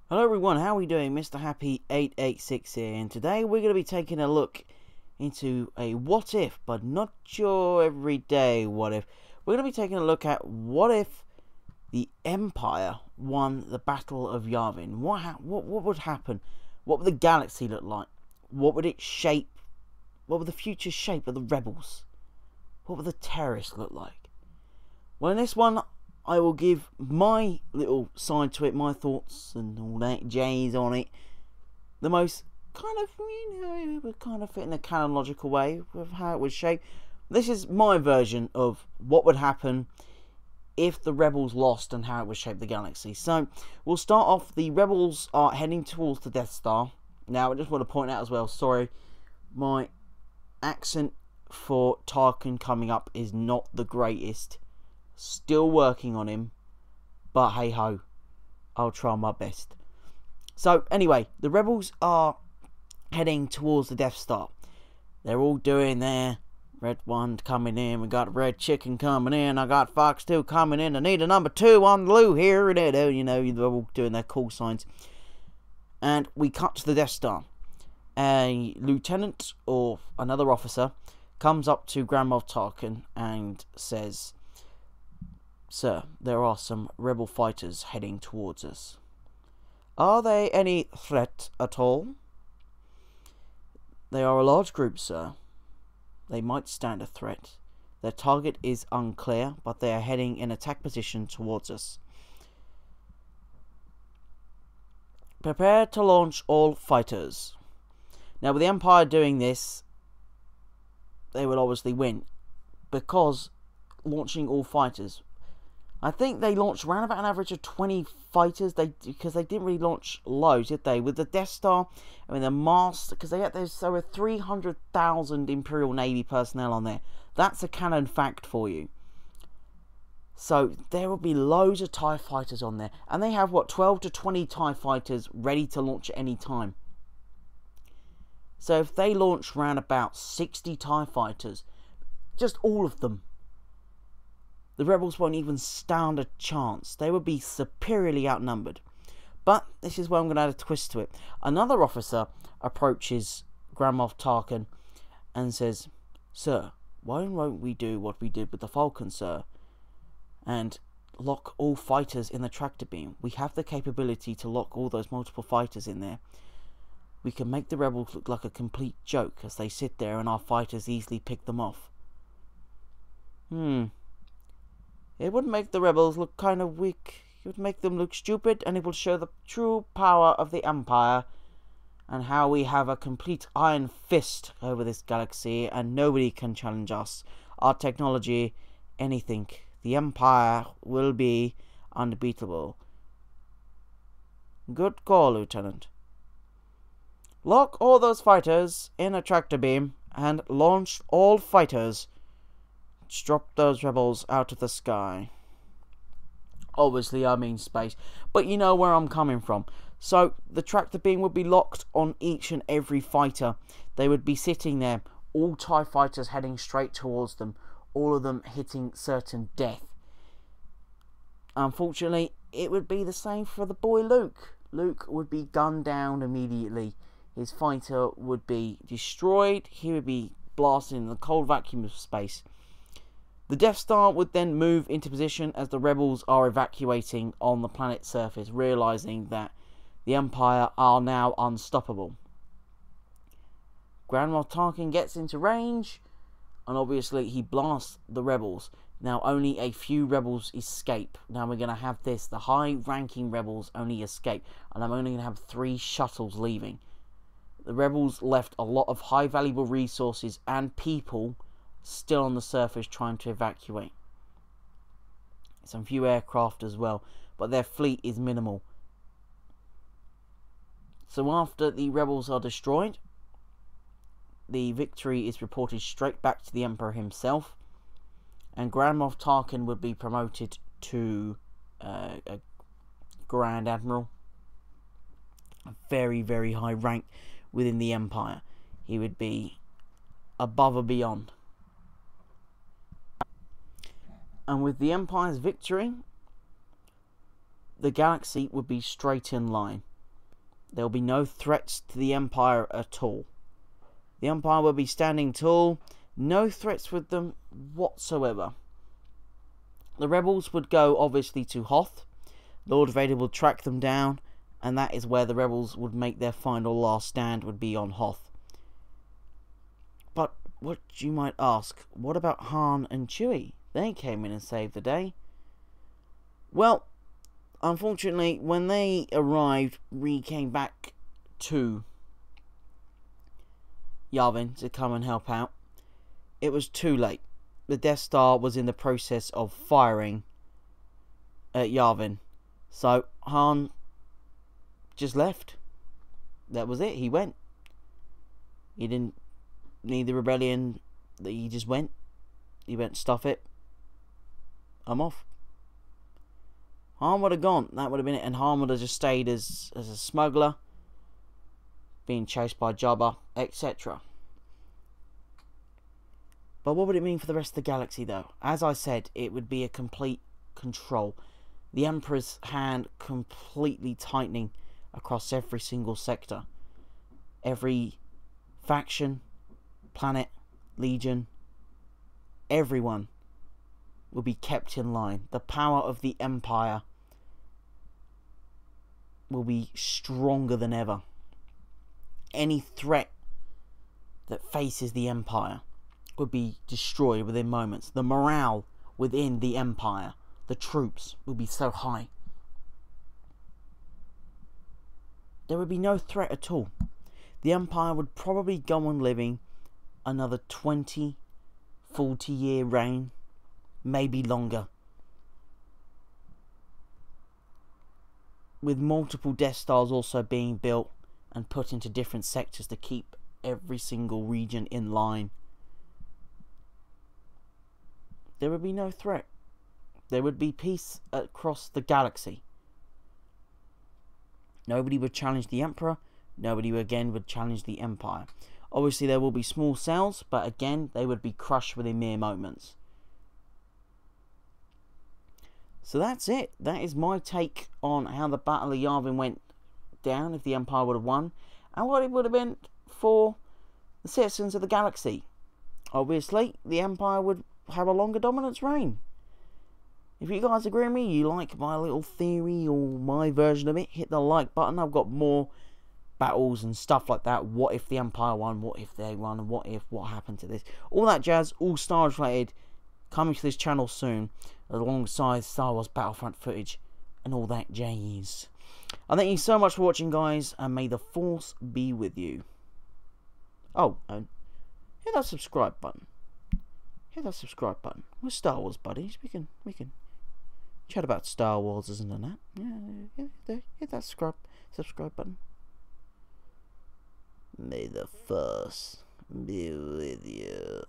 Hello everyone, how are we doing? Mr. Happy 886 here, and today we're going to be taking a look into a what if, but not your everyday what if. We're going to be taking a look at what if the Empire won the Battle of Yavin. What would happen? What would the galaxy look like? What would it shape? What would the future shape of the rebels? What would the terrorists look like? Well, in this one, I will give my little side to it, my thoughts and all that J's on it. The most kind of, it would kind of fit in a chronological way of how it would shape. This is my version of what would happen if the rebels lost and how it would shape the galaxy. So we'll start off. The rebels are heading towards the Death Star. Now I just want to point out as well, sorry, my accent for Tarkin coming up is not the greatest. Still working on him, but hey ho, I'll try my best. So anyway, the rebels are heading towards the Death Star. They're all doing their red one coming in. We got red chicken coming in. I got Fox 2 coming in. I need a number 2 on the loo here. You know, they're all doing their call signs. And we cut to the Death Star. A lieutenant or another officer comes up to Grand Moff Tarkin and says, "Sir, there are some rebel fighters heading towards us. Are they any threat at all?" "They are a large group, sir. They might stand a threat. Their target is unclear, but they are heading in attack position towards us. Prepare to launch all fighters." Now, with the Empire doing this, they would obviously win, because launching all fighters, I think they launched around about an average of 20 fighters. Because they didn't really launch loads, did they? With the Death Star, I mean the Mars, because there were 300,000 Imperial Navy personnel on there. That's a canon fact for you. So there will be loads of TIE fighters on there, and they have what, 12 to 20 TIE fighters ready to launch at any time. So if they launch around about 60 TIE fighters, just all of them, the rebels won't even stand a chance. They would be superiorly outnumbered. But this is where I'm going to add a twist to it. Another officer approaches Grand Moff Tarkin and says, "Sir, why won't we do what we did with the Falcon, sir, and lock all fighters in the tractor beam? We have the capability to lock all those multiple fighters in there. We can make the rebels look like a complete joke as they sit there and our fighters easily pick them off." It would make the rebels look kind of weak. It would make them look stupid, and it will show the true power of the Empire and how we have a complete iron fist over this galaxy and nobody can challenge us. Our technology, anything. The Empire will be unbeatable. Good call, Lieutenant. Lock all those fighters in a tractor beam and launch all fighters. Drop those rebels out of the sky. Obviously, I mean space, but you know where I'm coming from. So the tractor beam would be locked on each and every fighter. They would be sitting there, all TIE fighters heading straight towards them, all of them hitting certain death. Unfortunately, it would be the same for the boy Luke. Luke would be gunned down immediately. His fighter would be destroyed. He would be blasted in the cold vacuum of space. The Death Star would then move into position as the rebels are evacuating on the planet's surface, realizing that the Empire are now unstoppable. Grand Moff Tarkin gets into range, and obviously he blasts the rebels. Now only a few rebels escape. Now we're going to have this. The high-ranking rebels only escape, and I'm only going to have 3 shuttles leaving. The rebels left a lot of high valuable resources and people still on the surface trying to evacuate. Some few aircraft as well, but their fleet is minimal. So after the rebels are destroyed, the victory is reported straight back to the Emperor himself, and Grand Moff Tarkin would be promoted to a Grand Admiral, a very, very high rank within the Empire. He would be above and beyond. And with the Empire's victory, the galaxy would be straight in line. There will be no threats to the Empire at all. The Empire will be standing tall, no threats with them whatsoever. The rebels would go, obviously, to Hoth. Lord Vader would track them down, and that is where the rebels would make their final last stand, would be on Hoth. But what you might ask, what about Han and Chewie? They came in and saved the day. Well, unfortunately, when they arrived, we came back to Yavin to come and help out. It was too late. The Death Star was in the process of firing at Yavin. So Han just left. That was it. He went. He didn't need the rebellion. He just went. He went, stuff it. I'm off. Han would have gone. That would have been it. And Han would have just stayed as a smuggler, being chased by Jabba, etc. But what would it mean for the rest of the galaxy, though? As I said, it would be a complete control. The Emperor's hand completely tightening across every single sector. Every faction, planet, legion, everyone will be kept in line. The power of the Empire will be stronger than ever. Any threat that faces the Empire would be destroyed within moments. The morale within the Empire, the troops, will be so high. There would be no threat at all. The Empire would probably go on living another 20, 40-year reign, maybe longer, with multiple Death Stars also being built and put into different sectors to keep every single region in line. There would be no threat. There would be peace across the galaxy. Nobody would challenge the Emperor. Nobody again would challenge the Empire. Obviously there will be small cells, but again they would be crushed within mere moments. So that's it. That is my take on how the Battle of Yavin went down, if the Empire would have won, and what it would have been for the citizens of the galaxy. Obviously the Empire would have a longer dominance reign. If you guys agree with me, you like my little theory or my version of it, hit the like button. I've got more battles and stuff like that. What if the Empire won? What if they won? And what happened to this? All that jazz, all Star Wars related, coming to this channel soon, alongside Star Wars Battlefront footage and all that jazz. I thank you so much for watching, guys, and may the Force be with you. Oh, and hit that subscribe button. Hit that subscribe button. We're Star Wars buddies. We can chat about Star Wars, isn't it? Yeah, hit that subscribe button. May the Force be with you.